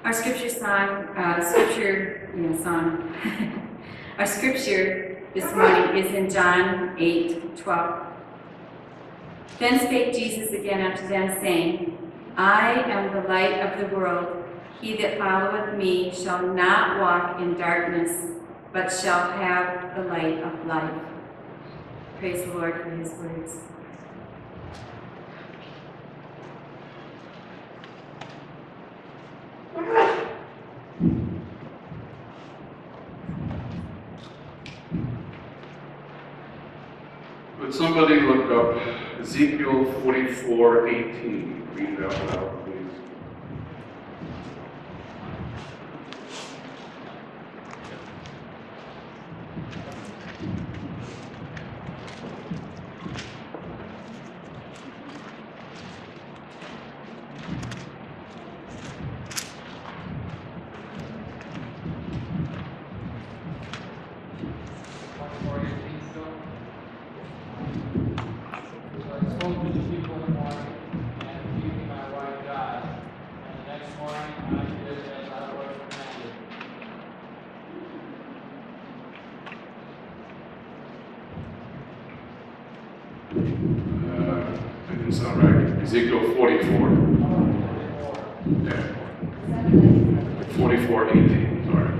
Our scripture Our scripture this morning is in John 8:12. Then spake Jesus again unto them, saying, I am the light of the world. He that followeth me shall not walk in darkness, but shall have the light of life. Praise the Lord for his words. Would somebody look up Ezekiel 44:18? Read it out loud, please. That didn't sound right. Ezekiel 44. Yeah. 44:18, sorry.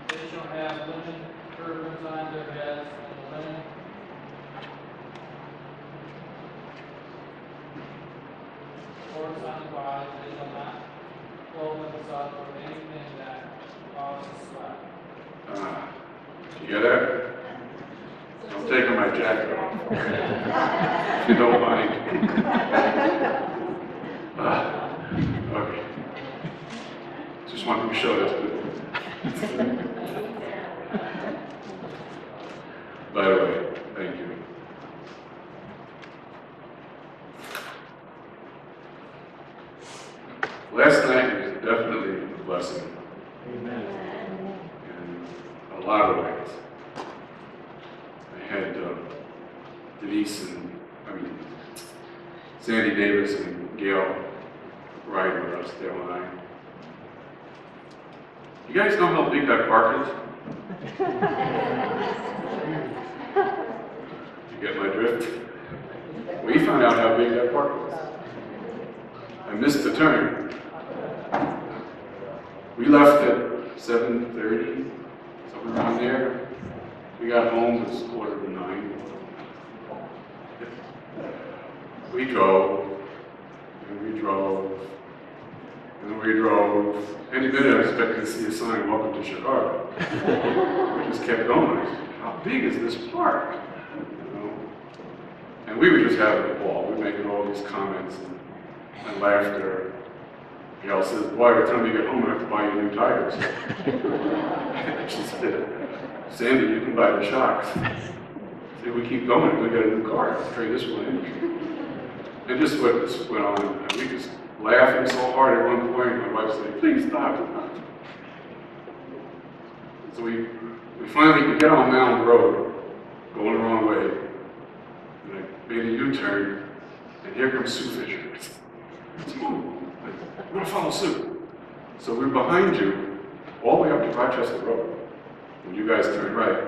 They shall have linen turbans on their heads, and linen cords on the bodies. They shall not clothe themselves with anything that causes sweat. You hear that? I'm taking my jacket off. If you don't mind. Okay. Just wanted to show this. By the way, thank you. Last night was definitely a blessing. Amen. In a lot of ways. I had Sandy Davis and Gail riding with us, Dale and I. You guys know how big that park is? You get my drift? We found out how big that park was. I missed the turn. We left at 7:30, somewhere around there. We got home, it was 8:45. We drove, and we drove, and we drove. Any minute I expected to see a sign, welcome to Chicago. We just kept going. I said, how big is this park? You know? And we were just having a ball. We were making all these comments and laughter. Gail says, boy, every time you get home, I have to buy you new tires. She said, Sandy, you can buy the shocks. See, we keep going, we got a new car, let's trade this one in. And just went on, and we just laughing so hard at one point, my wife said, please stop. So we finally get on Mound Road, going the wrong way, and I made a U-turn, and here comes Sue Fisher. I'm gonna follow suit. So we're behind you, all the way up to Rochester Road. When you guys turn right,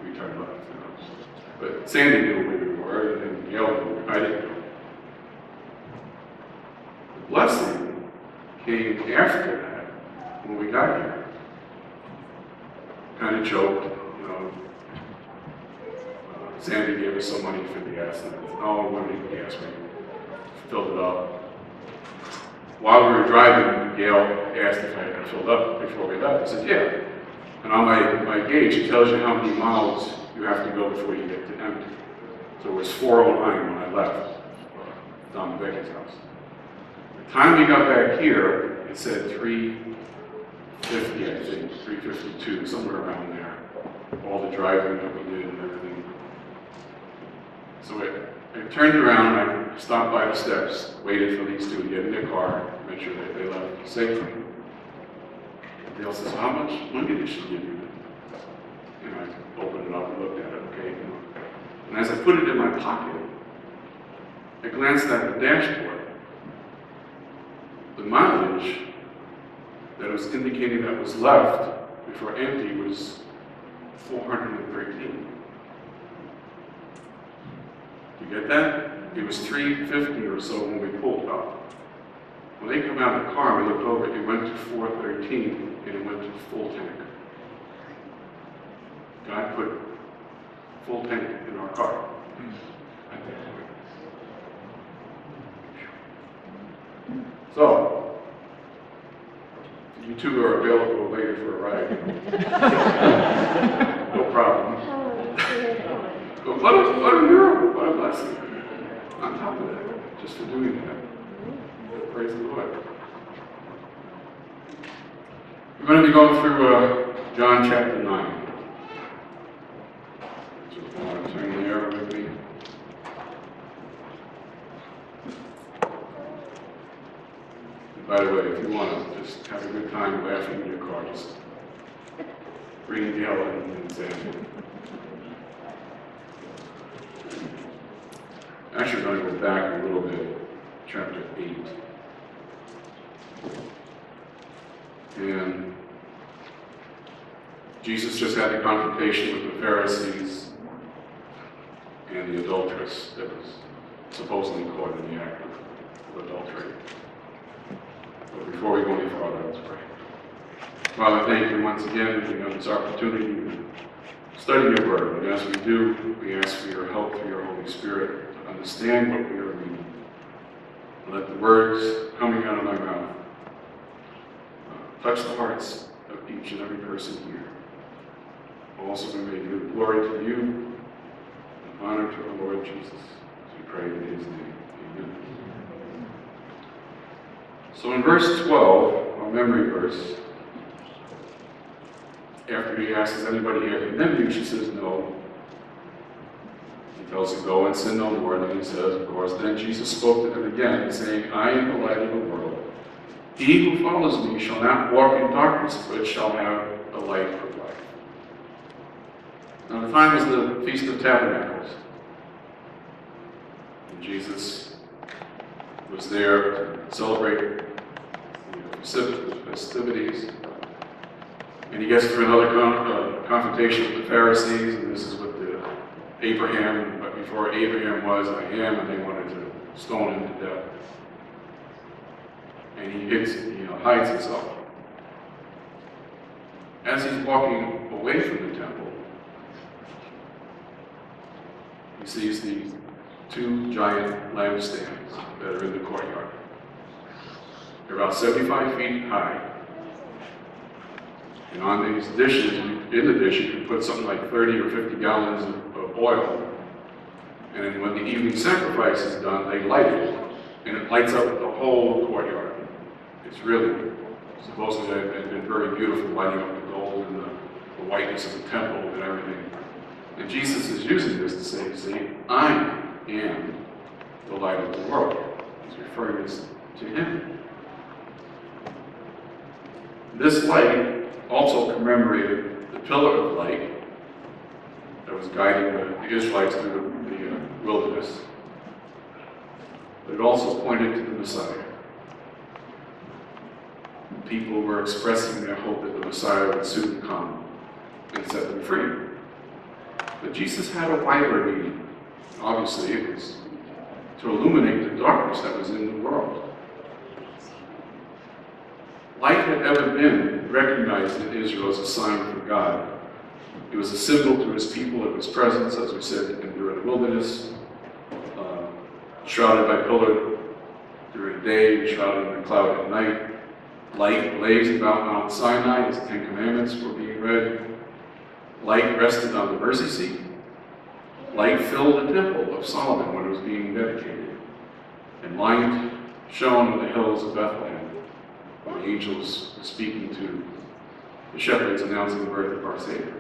we turn left. You know. But Sandy knew where we were, and Gail knew. I didn't know. The blessing came after that, when we got here. Kind of choked, you know. Sandy gave us some money for the gas, and I said, no, we don't need the gas. We filled it up. While we were driving, Gail asked if I had filled up before we left. I said, yeah. And on my gauge, it tells you how many miles you have to go before you get to empty. So it was 409 when I left, down to Becky's house. The time we got back here, it said 350, I think, 352, somewhere around there. All the driving that we did and everything. So I turned around, I stopped by the steps, waited for these two to get in their car, make sure that they left safely. And Dale says, how much money did she give you? And I opened it up and looked at it, okay. And as I put it in my pocket, I glanced at the dashboard. The mileage that was indicating that was left before empty was 413. You get that? It was 350 or so when we pulled up. When they come out of the car, we looked over, it went to 413 and it went to full tank. God put full tank in our car at that point. So, you two are available later for a ride. No problem. But what a miracle, what a blessing. On top of that, just for doing that. Praise the Lord. We're going to be going through John chapter 9. So if you want to turn there with me. And by the way, if you want to just have a good time laughing in your car, just bring Gail and Sam. Actually, I'm going to go back a little bit, chapter 8. And Jesus just had the confrontation with the Pharisees and the adulteress that was supposedly caught in the act of adultery. But before we go any farther, let's pray. Father, thank you once again for giving us this opportunity to study your word. And as we do, we ask for your help through your Holy Spirit to understand what we are reading. Let the words coming out of my mouth touch the hearts of each and every person here. Also, we may give glory to you and honor to our Lord Jesus, as we pray in his name. Amen. So in verse 12, our memory verse, after he asks, has anybody here condemned you? She says, no. He tells her, go and sin no more. And then he says, of course, then Jesus spoke to them again, saying, I am the light of the world. He who follows me shall not walk in darkness, but shall have the light of life. Now the time was the Feast of Tabernacles. And Jesus was there to celebrate the festivities. And he gets through another confrontation with the Pharisees, and this is with Abraham, but before Abraham was, I am, and they wanted to stone him to death. And he hides himself. As he's walking away from the temple, he sees these two giant lampstands that are in the courtyard. They're about 75 feet high. And on these dishes, in the dish, you can put something like 30 or 50 gallons of oil. And then when the evening sacrifice is done, they light it. And it lights up the whole courtyard. It's really, supposedly, they've been very beautiful, lighting up the gold and the whiteness of the temple and everything. And Jesus is using this to say, see, I am the light of the world. He's referring this to him. This light also commemorated the pillar of light that was guiding the Israelites through the wilderness. But it also pointed to the Messiah. People were expressing their hope that the Messiah would soon come and set them free. But Jesus had a wider meaning. Obviously, it was to illuminate the darkness that was in the world. Light had never been recognized in Israel as a sign from God. It was a symbol to his people of his presence, as we said, during the wilderness, shrouded by pillar during the day, and shrouded in a cloud at night. Light blazed about Mount Sinai as the Ten Commandments were being read. Light rested on the mercy seat. Light filled the temple of Solomon when it was being dedicated. And light shone on the hills of Bethlehem when the angels were speaking to the shepherds announcing the birth of our Savior.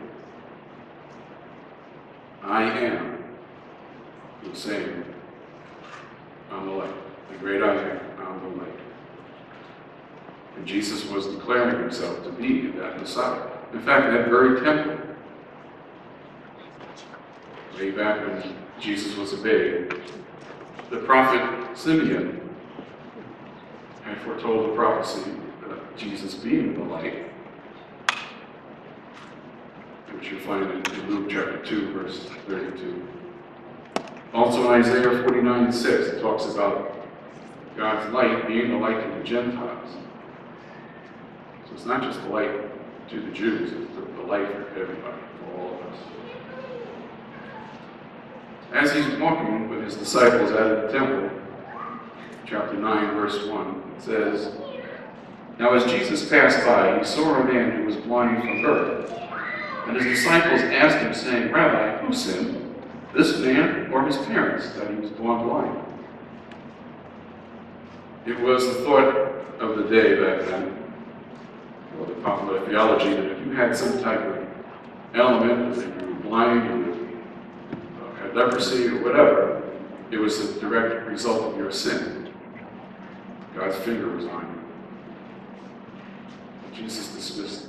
I am, he was saying, I'm the light. The great I am, I'm the light. And Jesus was declaring himself to be that Messiah. In fact, that very temple, way back when Jesus was a babe, The prophet Simeon had foretold the prophecy of Jesus being the light, which you find in Luke chapter 2, verse 32. Also in Isaiah 49:6, it talks about God's light being the light to the Gentiles. So it's not just the light to the Jews, it's the light for everybody, for all of us. As he's walking with his disciples out of the temple, chapter 9, verse 1, it says, "Now as Jesus passed by, he saw a man who was blind from birth. And his disciples asked him, saying, 'Rabbi, who sinned, this man or his parents, that he was born blind?'" It was the thought of the day back then, or the popular theology, that if you had some type of element, that you were blind, or had leprosy, or whatever, it was a direct result of your sin. God's finger was on you. Jesus dismissed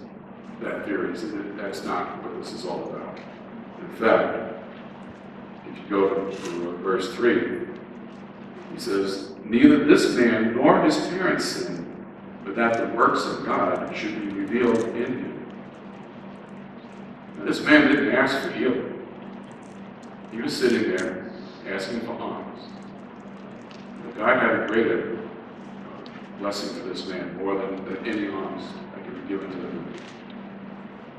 that theory. He said that that's not what this is all about. In fact, if you go to verse 3, he says, "Neither this man nor his parents sinned, but that the works of God should be revealed in him." Now, this man didn't ask for healing. He was sitting there asking for alms. God had a greater blessing for this man, more than any alms that could be given to him.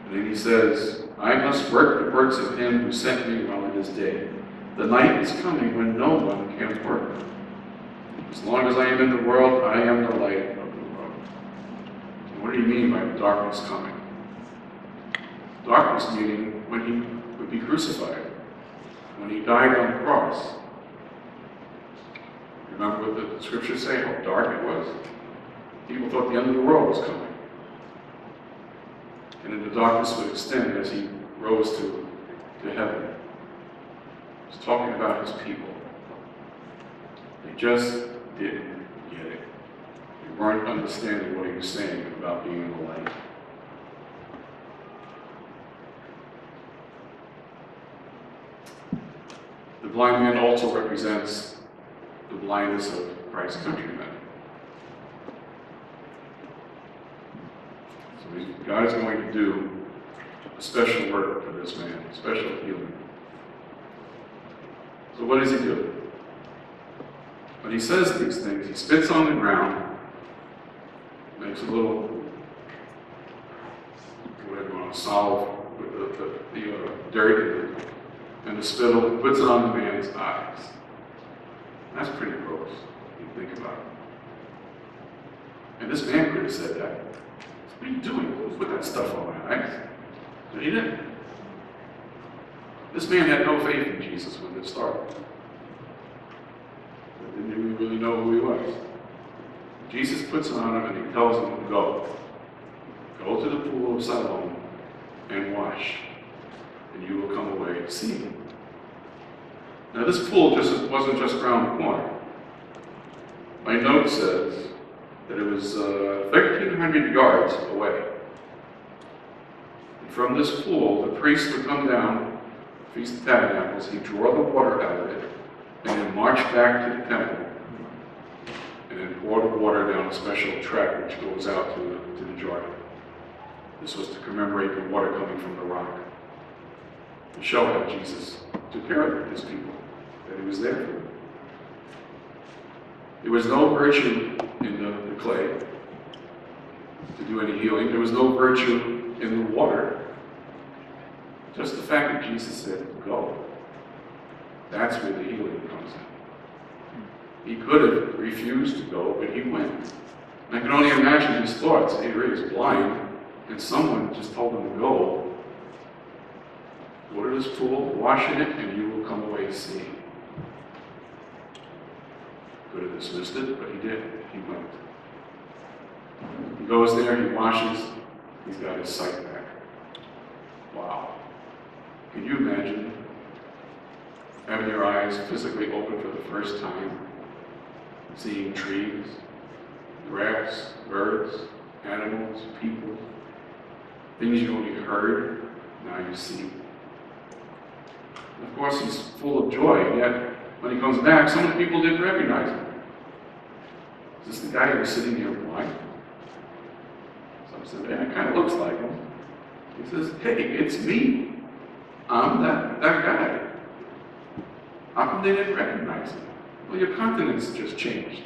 And then he says, "I must work the works of him who sent me while it is day. The night is coming when no one can work. As long as I am in the world, I am the light of the world." And what do you mean by darkness coming? Darkness meaning when he would be crucified, when he died on the cross. Remember what the scriptures say, how dark it was? People thought the end of the world was coming. And then the darkness would extend as he rose to heaven. He's talking about his people. They just didn't get it. They weren't understanding what he was saying about being the light. The blind man also represents the blindness of Christ's countrymen. So God is going to do a special work for this man, a special healing. So what does he do? When he says these things, he spits on the ground, makes a little, whatever you want to solve with the dirt and the spittle, puts it on the man's eyes. That's pretty gross, if you think about it. And this man could have said that. "What are you doing? Put that stuff on my eyes." But he didn't. This man had no faith in Jesus when this started. He didn't even really know who he was. Jesus puts it on him and he tells him to go. Go to the pool of Siloam and wash, and you will come away seeing. Now this pool wasn't just around the corner. My note says that it was 1,300 yards away. And from this pool, the priest would come down, Feast of Tabernacles, he'd draw the water out of it, and then march back to the temple, and then pour the water down a special track which goes out to the Jordan. This was to commemorate the water coming from the rock, to show how Jesus took care of his people, that he was there for them. There was no virtue in the clay to do any healing. There was no virtue in the water. Just the fact that Jesus said, "Go." That's where the healing comes in. He could have refused to go, but he went. And I can only imagine his thoughts. Here he is blind, and someone just told him to go. Go to this pool, wash in it, and you will come away seeing. Could have dismissed it, but he did. He went. He goes there, he washes, he's got his sight back. Wow. Can you imagine having your eyes physically open for the first time, seeing trees, grass, birds, animals, people, things you only heard, now you see. And of course, he's full of joy, and yet When he comes back, some of the people didn't recognize him. Is this the guy who was sitting here blind? Some said, yeah, it kind of looks like him. He says, hey, it's me. I'm that guy. How come they didn't recognize him? Well, your countenance just changed.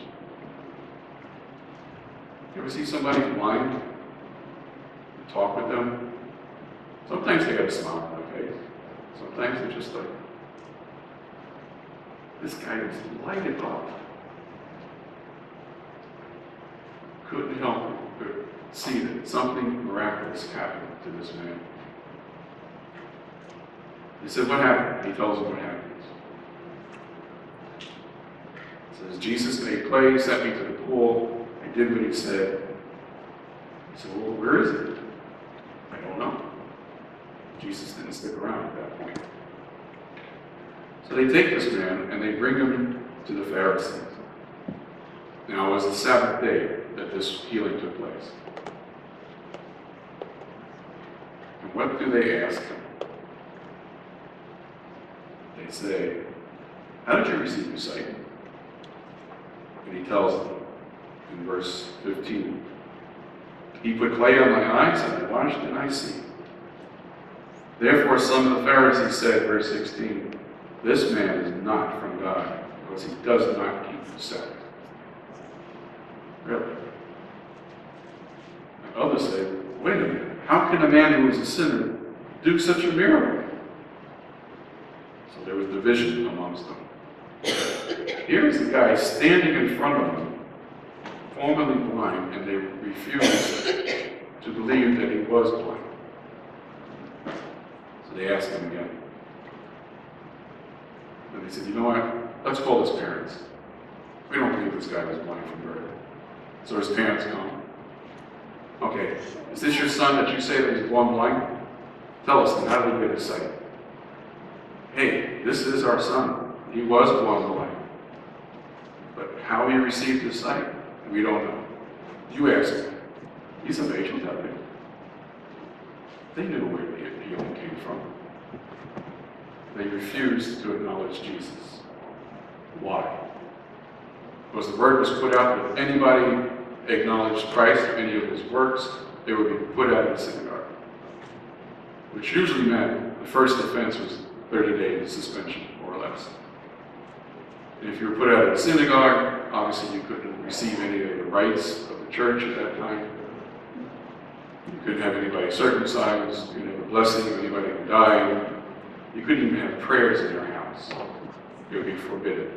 You ever see somebody blind? You talk with them? Sometimes they got a smile on their face. Sometimes they're just like, this guy is lighted up. Couldn't help but see that something miraculous happened to this man. He said, what happened? He tells him what happened. He says, Jesus made clay, sent me to the pool. I did what he said. He said, well, where is it? I don't know. Jesus didn't stick around at that point. So they take this man and they bring him to the Pharisees. Now it was the Sabbath day that this healing took place. And what do they ask him? They say, how did you receive your sight? And he tells them in verse 15, he put clay on my eyes and I washed and I see. Therefore some of the Pharisees said, verse 16, this man is not from God because he does not keep the Sabbath. Really? And others said, wait a minute, how can a man who is a sinner do such a miracle? So there was division amongst them. Here is the guy standing in front of them, formerly blind, and they refused to believe that he was blind. So they asked him again. And they said, you know what? Let's call his parents. We don't believe this guy was blind from birth. So his parents come. Okay, is this your son that you say that he's born blind? Tell us then, how did he get his sight? Hey, this is our son. He was born blind. But how he received his sight, we don't know. You ask him. He's of age, he'll tell you. They knew where the healing came from. They refused to acknowledge Jesus. Why? Because the word was put out that if anybody acknowledged Christ or any of his works, they would be put out of the synagogue. Which usually meant the first offense was 30 days suspension, more or less. And if you were put out of the synagogue, obviously you couldn't receive any of the rites of the church at that time. You couldn't have anybody circumcised, you couldn't have a blessing of anybody who died. You couldn't even have prayers in your house. It would be forbidden.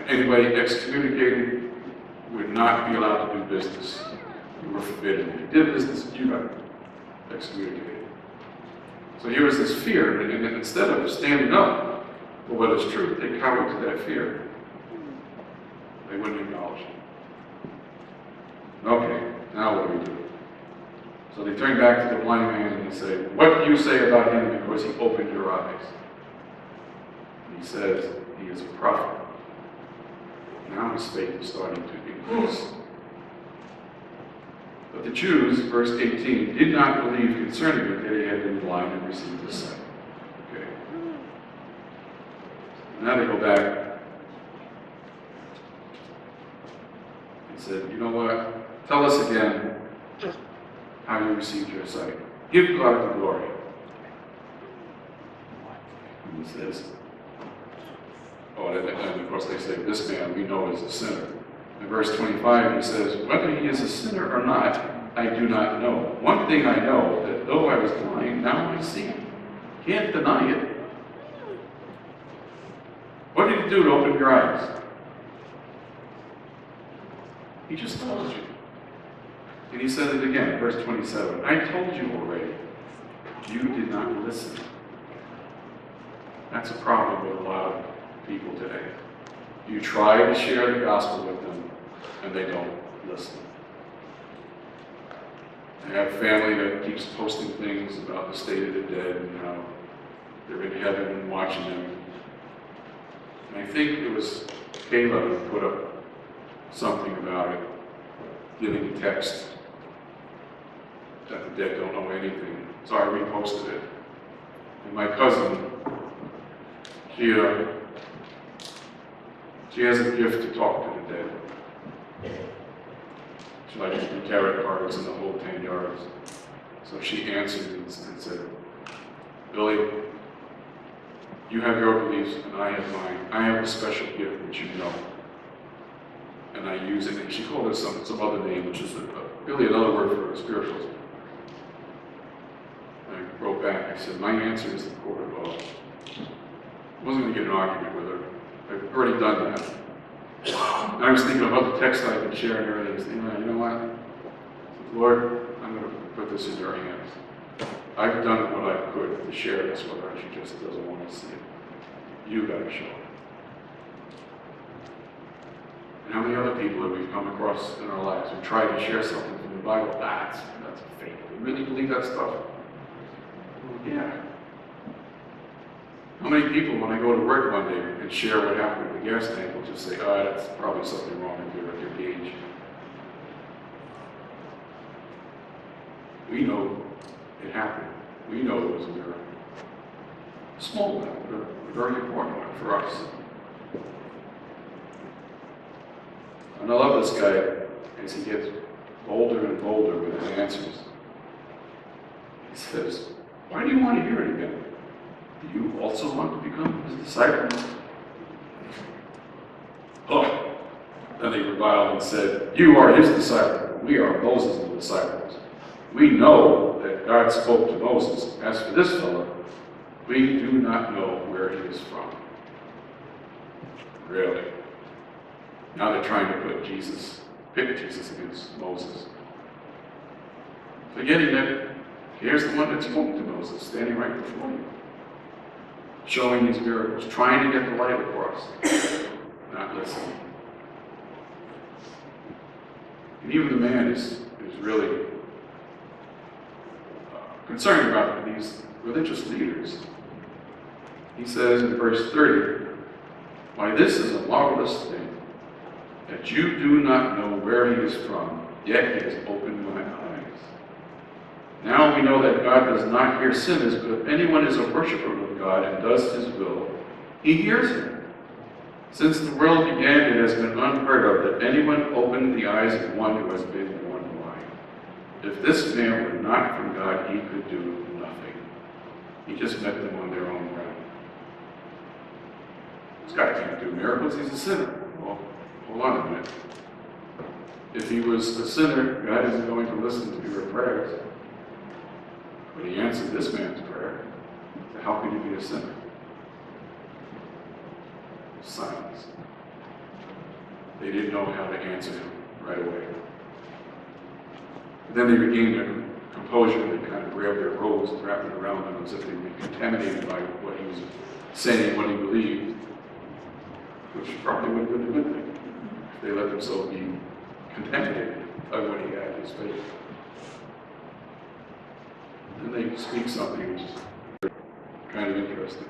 Anybody excommunicated would not be allowed to do business. You were forbidden. If you did business, you got excommunicated. So here was this fear, and instead of standing up for what is true, they cowered to that fear. They wouldn't acknowledge it. Okay, now what do we do? So they turn back to the blind man and they say, what do you say about him because he opened your eyes? And he says, he is a prophet. Now his faith is starting to increase. But the Jews, verse 18, did not believe concerning him that he had been blind and received his sight. Okay. Now they go back and said, you know what? Tell us again how you received your sight. Give God the glory. And he says, oh, and of course they say, this man we know is a sinner. In verse 25 he says, whether he is a sinner or not, I do not know. One thing I know, that though I was blind, now I see. Can't deny it. What did he do to open your eyes? He just told you. And he said it again, verse 27. I told you already. You did not listen. That's a problem with a lot of people today. You try to share the gospel with them, and they don't listen. I have family that keeps posting things about the state of the dead and how they're in heaven and watching them. And I think it was Kayla who put up something about it, giving a text that the dead don't know anything. So I reposted it. And my cousin, she She has a gift to talk to the dead. She likes the tarot cards and the whole 10 yards. So she answered and said, Billy, you have your beliefs and I have mine. I have a special gift which you know. And I use it. And she called it some other name, which is really another word for spiritualism. I wrote back, I said, my answer is the court of law. I wasn't going to get in an argument with her. I've already done that. And I was thinking about the text I could share and everything. You know what? Lord, I'm going to put this in your hands. I've done what I could to share this with her. She just doesn't want to see it. You got to show it. And how many other people have we come across in our lives who tried to share something from the Bible? That's a fake. You really believe that stuff? Well, yeah. How many people, when I go to work one day and share what happened at the gas tank, will just say, that's probably something wrong with your gauge. We know it happened. We know it was a miracle. A small one, but a very important one for us. And I love this guy as he gets bolder and bolder with his answers. He says, why do you want to hear it again? Do you also want to become his disciple? Oh, then they reviled and said, you are his disciple. We are Moses' disciples. We know that God spoke to Moses. As for this fellow, we do not know where he is from. Really? Now they're trying to pit Jesus against Moses. Forgetting that here's the one that spoke to Moses, standing right before you, showing these miracles, trying to get the light across, not listening. And even the man is really concerned about these religious leaders. He says in verse 30, why this is a marvelous thing, that you do not know where he is from, yet he has opened my eyes. Now we know that God does not hear sinners, but if anyone is a worshiper of God and does his will, he hears him. Since the world began, it has been unheard of that anyone opened the eyes of one who has been born blind. If this man were not from God, he could do nothing. He just met them on their own ground. This guy can't do miracles, he's a sinner. Well, hold on a minute. If he was a sinner, God isn't going to listen to your prayers. But he answered this man's prayer. So how could he be a sinner? Silence. They didn't know how to answer him right away. Then they regained their composure and they kind of grabbed their robes and wrapped it around them as if they were contaminated by what he was saying, what he believed, which probably would have been a good thing if they let themselves be contaminated by what he had in his faith. And they speak something which is kind of interesting.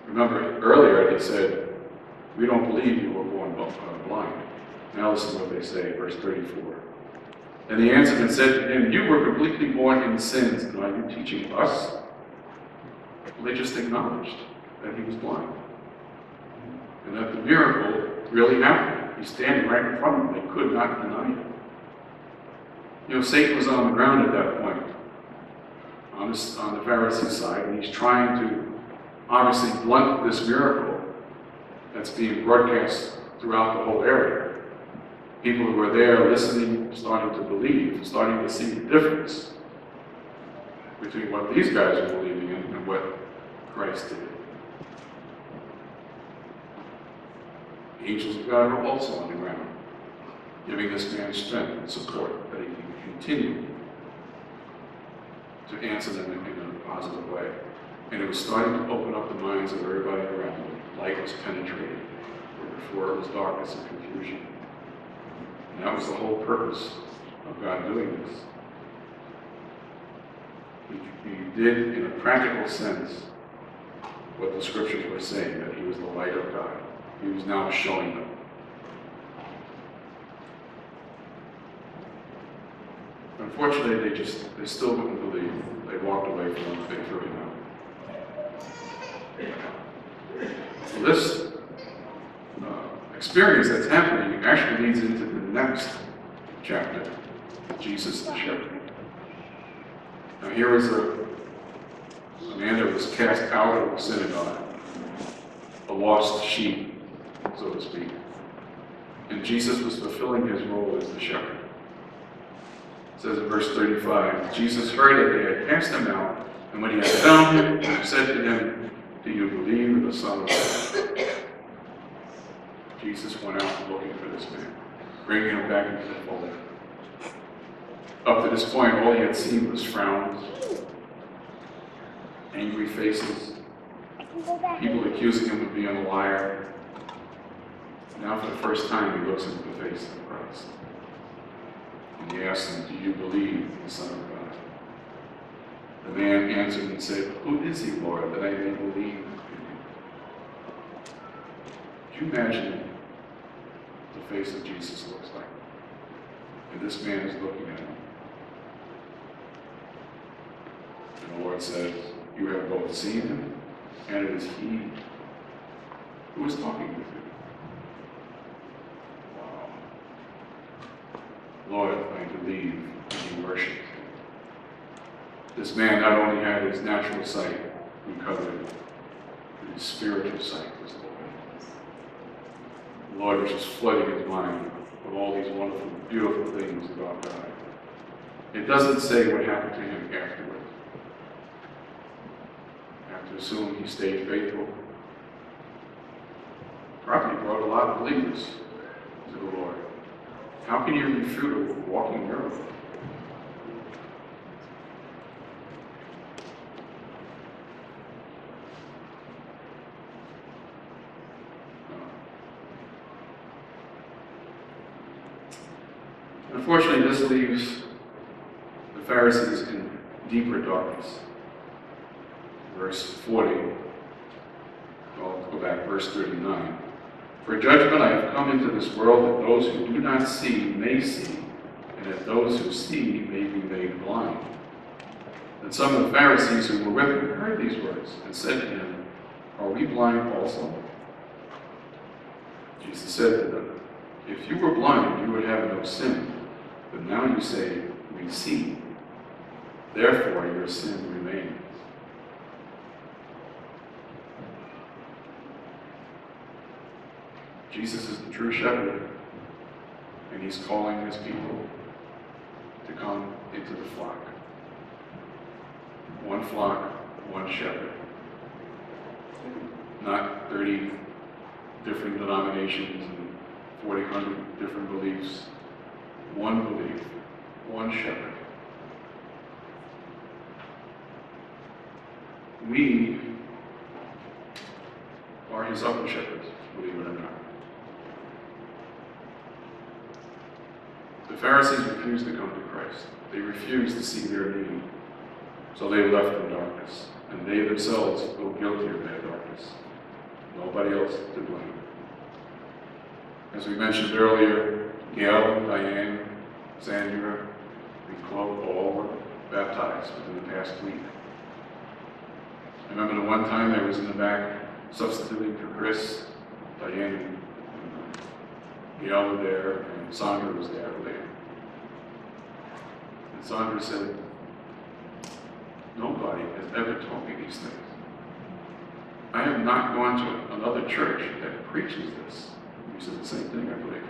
Remember, earlier they said, we don't believe you were born blind. Now listen to what they say, verse 34. And he answered and said to him, you were completely born in sins, and are you teaching us? Well, they just acknowledged that he was blind. And that the miracle really happened. He's standing right in front of them. They could not deny it. You know, Satan was on the ground at that point, on the Pharisee side, and he's trying to obviously blunt this miracle that's being broadcast throughout the whole area. People who were there listening, starting to believe, starting to see the difference between what these guys are believing in and what Christ did. The angels of God are also on the ground, giving this man strength and support that he can continue to answer them in a positive way. And it was starting to open up the minds of everybody around him. Light was penetrating, where before it was darkness and confusion. And that was the whole purpose of God doing this. He did, in a practical sense, what the scriptures were saying, that he was the light of God. He was now showing them. Unfortunately, they still wouldn't believe. They walked away from him. They threw him out. So this experience that's happening actually leads into the next chapter, Jesus the shepherd. Now here is a man that was cast out of the synagogue, a lost sheep, so to speak. And Jesus was fulfilling his role as the shepherd. It says in verse 35, Jesus heard that they had cast him out, and when he had found him, he said to him, "Do you believe in the Son of God?" Jesus went out looking for this man, bringing him back into the fold. Up to this point, all he had seen was frowns, angry faces, people accusing him of being a liar. Now for the first time, he looks into the face of Christ. And he asks him, "Do you believe in the Son of God?" The man answered and said, "Who is he, Lord, that I may believe in him?" Could you imagine the face of Jesus looks like? And this man is looking at him. And the Lord says, "You have both seen him, and it is he who is talking with you." Wow. Lord, I believe, and he worshipped. This man not only had his natural sight recovered, but his spiritual sight was open. The Lord was just flooding his mind with all these wonderful, beautiful things about God. It doesn't say what happened to him afterwards. I have to assume he stayed faithful. Probably brought a lot of believers to the Lord. How can you refute a walking miracle? Unfortunately, this leaves the Pharisees in deeper darkness. Verse 40, I'll go back, verse 39. "For judgment I have come into this world, that those who do not see may see, and that those who see may be made blind." And some of the Pharisees who were with him heard these words and said to him, "Are we blind also?" Jesus said to them, "If you were blind, you would have no sin. But now you say, 'We see.' Therefore your sin remains." Jesus is the true shepherd, and he's calling his people to come into the flock. One flock, one shepherd. Not 30 different denominations and 4,000 different beliefs. One belief, one shepherd. We are his other shepherds, believe it or not. The Pharisees refused to come to Christ. They refused to see their need. So they left in darkness. And they themselves feel guilty of that darkness. Nobody else to blame. As we mentioned earlier, Gail, Diane, Sandra, and Chloe all were baptized within the past week. I remember the one time I was in the back substituting for Chris. Diane and Gail were there, and Sandra was there later. And Sandra said, "Nobody has ever taught me these things. I have not gone to another church that preaches this." You said the same thing, I believe.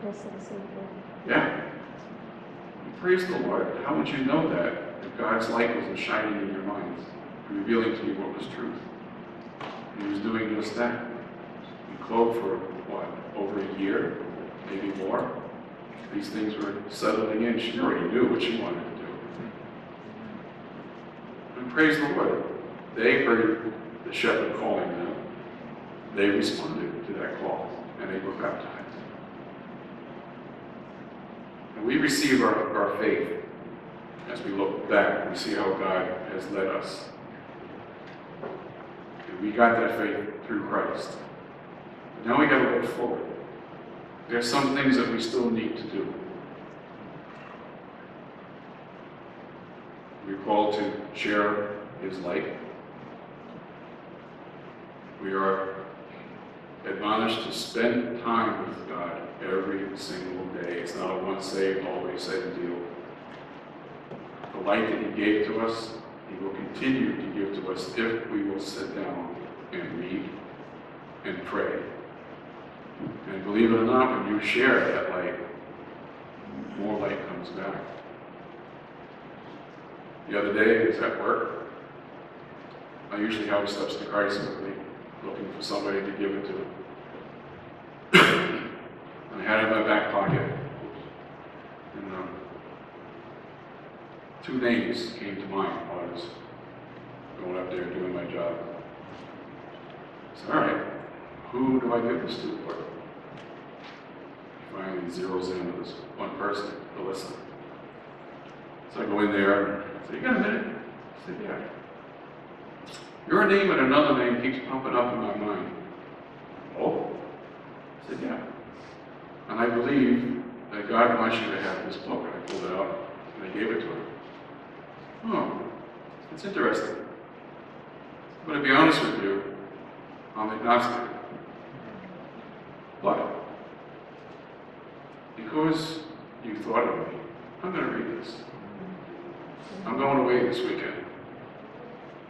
I said the same thing. Yeah. And praise the Lord. How would you know that if God's light wasn't shining in your minds, revealing to you what was truth? And he was doing just that. We clothed for, what, over a year, maybe more. These things were settling in. She already knew what she wanted to do. And praise the Lord. They heard the shepherd calling them. They responded to that call, and they were baptized. And we receive our faith as we look back. We see how God has led us. And we got that faith through Christ. But now we got to look forward. There are some things that we still need to do. We're called to share his light. We are at admonished to spend time with God every single day. It's not a once saved, always saved deal. The light that He gave to us, He will continue to give to us if we will sit down and read and pray. And believe it or not, when you share that light, more light comes back. The other day, I was at work. I usually have a Steps to Christ with me, looking for somebody to give it to. And I had it in my back pocket. And two names came to mind while I was going up there doing my job. I said, all right, who do I give this to, Lord? Finally zeroes in with this one person, Alyssa. So I go in there and I say, you got a minute? I said, yeah. Your name and another name keeps popping up in my mind. Oh? I said, yeah. And I believe that God wants you to have this book. And I pulled it out and I gave it to her. Oh, it's interesting. But to be honest with you, I'm agnostic. But because you thought of me, I'm going to read this. I'm going away this weekend.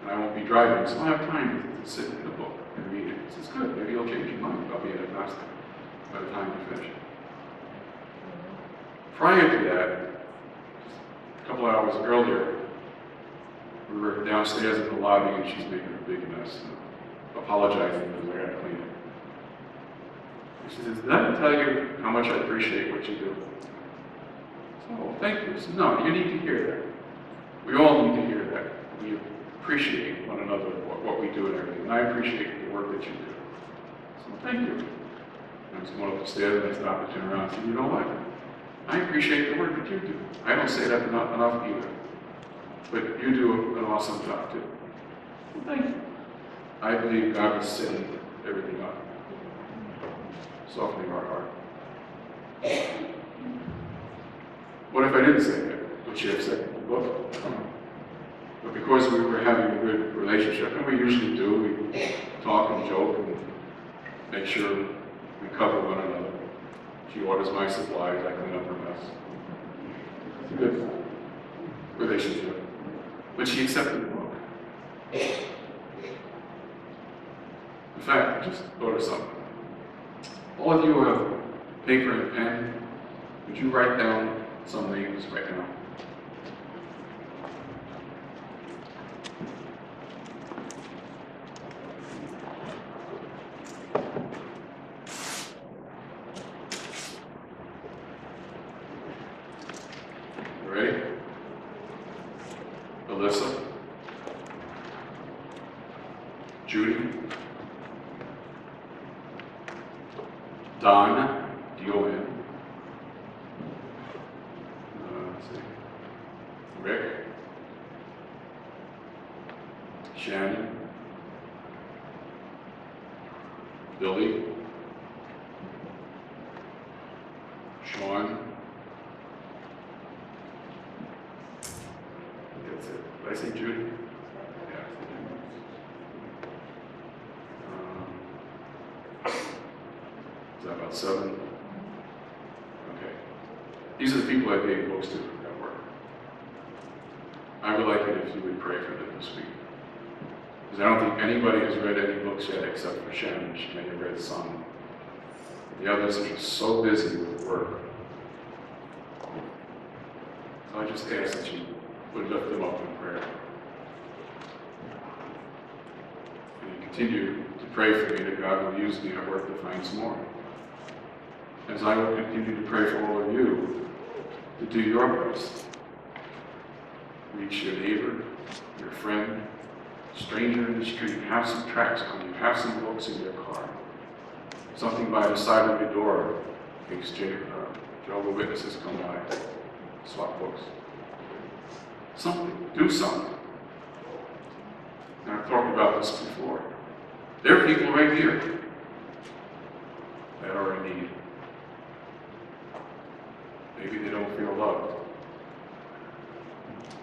And I won't be driving, so I'll have time to sit in the book and read it. It's good. Maybe you'll change your mind about being agnostic by the time you finish it. Prior to that, a couple hours earlier, we were downstairs in the lobby and she's making a big mess, apologizing because I got to clean it. And she says, did I tell you how much I appreciate what you do? I said, oh, thank you. I said, no, you need to hear that. We all need to hear that. We appreciate one another, what we do and everything. And I appreciate the work that you do. So thank you. And I was going up the stairs and I stopped and turned around and said, you know what? I appreciate the work that you do. I don't say that enough either. But you do an awesome job too. Well, thank you. I believe God is setting everything up, softening our heart. What if I didn't say that? Would she have said it? Well, but because we were having a good relationship, and we usually do, we talk and joke and make sure we cover one another. She orders my supplies, I clean up her mess. It's a good relationship. But she accepted the book. In fact, I just thought of something. All of you who have paper and pen, would you write down some names right now? You ready? Alyssa, Judy, Don, D-O-N, let's see, Rick, Shannon, Billy, Sean, that's it. Did I say Judy? Yeah, I said Judy. Is that about 7? Okay. These are the people I gave books to at work. I would like it if you would pray for them this week. Because I don't think anybody has read any books yet except for Shannon. She may have read some. The others are just so busy with work. So I just ask that you would lift them up in prayer. And you continue to pray for me that God will use me at work to find some more. As I will continue to pray for all of you to do your best. Reach your neighbor, your friend, stranger in the street. Have some tracts on you. Have some books in your car. Something by the side of your door in case Jehovah's Witnesses come by. Swap books. Something. Do something. And I've talked about this before. There are people right here that are in need. Maybe they don't feel loved.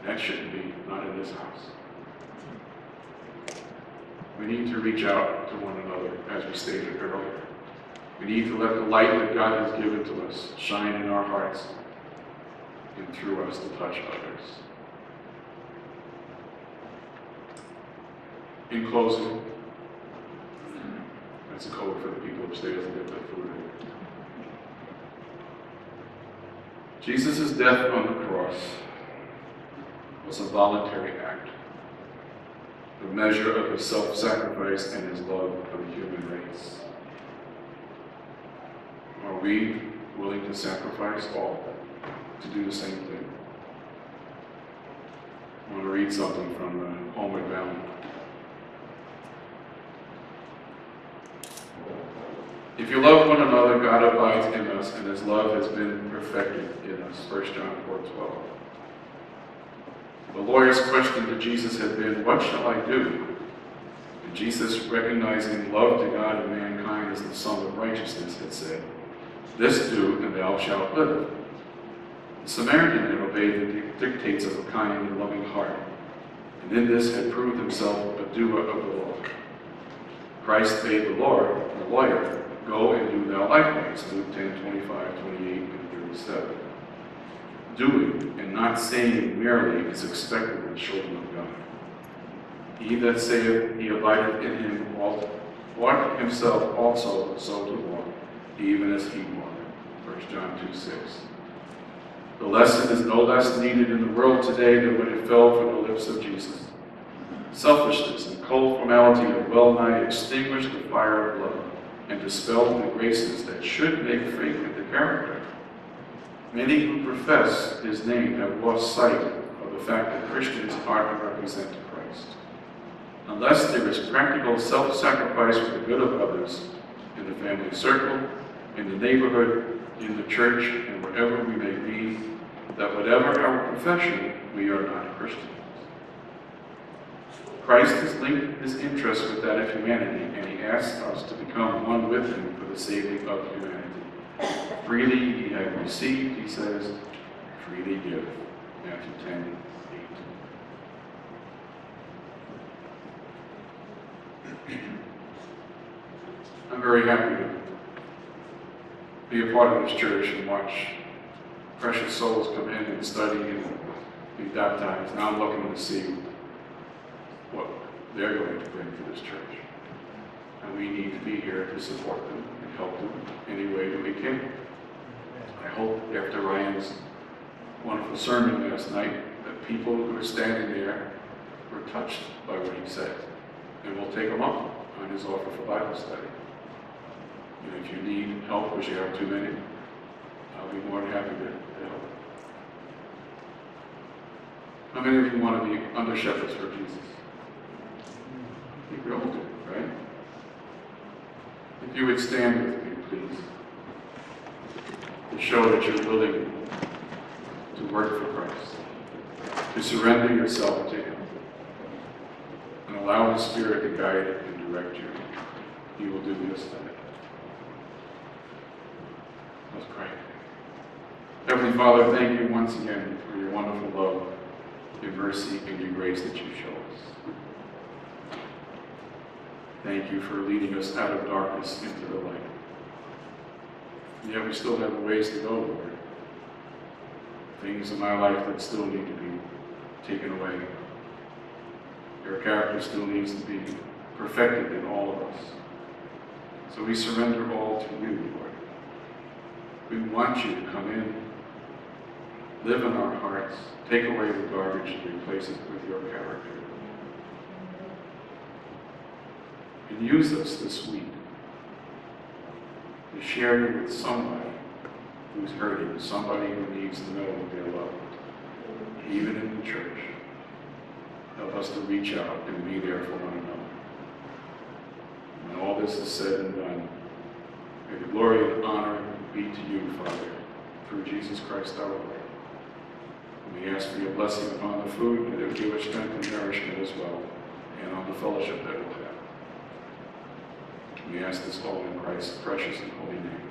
That shouldn't be, not in this house. We need to reach out to one another, as we stated earlier. We need to let the light that God has given to us shine in our hearts and through us to touch others. In closing, that's a code for the people upstairs to get their food in. Jesus' death on the cross was a voluntary act, a measure of his self-sacrifice and his love for the human race. Are we willing to sacrifice all to do the same thing? I want to read something from the Homeward Bound. If you love one another, God abides in us, and his love has been perfected in us. 1 John 4:12. The lawyer's question to Jesus had been, what shall I do? And Jesus, recognizing love to God and mankind as the sum of righteousness, had said, this do, and thou shalt live. The Samaritan had obeyed the dictates of a kind and loving heart, and in this had proved himself a doer of the law. Christ bade the lawyer, go and do thou likewise, Luke 10:25, 28, and 37. Doing and not saying merely is expected of the children of God. He that saith he abideth in him ought himself also so to walk, even as he walked. 1 John 2:6. The lesson is no less needed in the world today than when it fell from the lips of Jesus. Selfishness and cold formality have well nigh extinguished the fire of love and dispelled the graces that should make fragrant the character. Many who profess his name have lost sight of the fact that Christians are to represent Christ. Unless there is practical self-sacrifice for the good of others in the family circle, in the neighborhood, in the church, and wherever we may be, that whatever our profession, we are not Christians. Christ has linked his interest with that of humanity, and he asks us to become one with him for the saving of humanity. Freely ye have received, he says, freely give. Matthew 10:8. I'm very happy to be a part of this church and watch precious souls come in and study and be baptized. Now I'm looking to see what they're going to bring to this church. And we need to be here to support them and help them any way that we can. I hope after Ryan's wonderful sermon last night that people who were standing there were touched by what he said. And we'll take them up on his offer for Bible study. And if you need help, which you have too many, I'll be more than happy to help. How many of you want to be under shepherds for Jesus? I think we all do, right? If you would stand with me, please, to show that you're willing to work for Christ, to surrender yourself to him, and allow the Spirit to guide and direct you. He will do this today. Let's pray. Heavenly Father, thank you once again for your wonderful love, your mercy, and your grace that you show us. Thank you for leading us out of darkness into the light. And yet we still have a ways to go, Lord. Things in my life that still need to be taken away. Your character still needs to be perfected in all of us. So we surrender all to you, Lord. We want you to come in, live in our hearts, take away the garbage and replace it with your character. And use us this week to share you with somebody who's hurting, somebody who needs to know that they're loved, even in the church. Help us to reach out and be there for one another. When all this is said and done, may the glory and honor be to you, Father, through Jesus Christ our Lord. And we ask for your blessing upon the food, and it will give us strength and nourishment as well, and on the fellowship that we'll have. We ask this all in Christ's precious and holy name.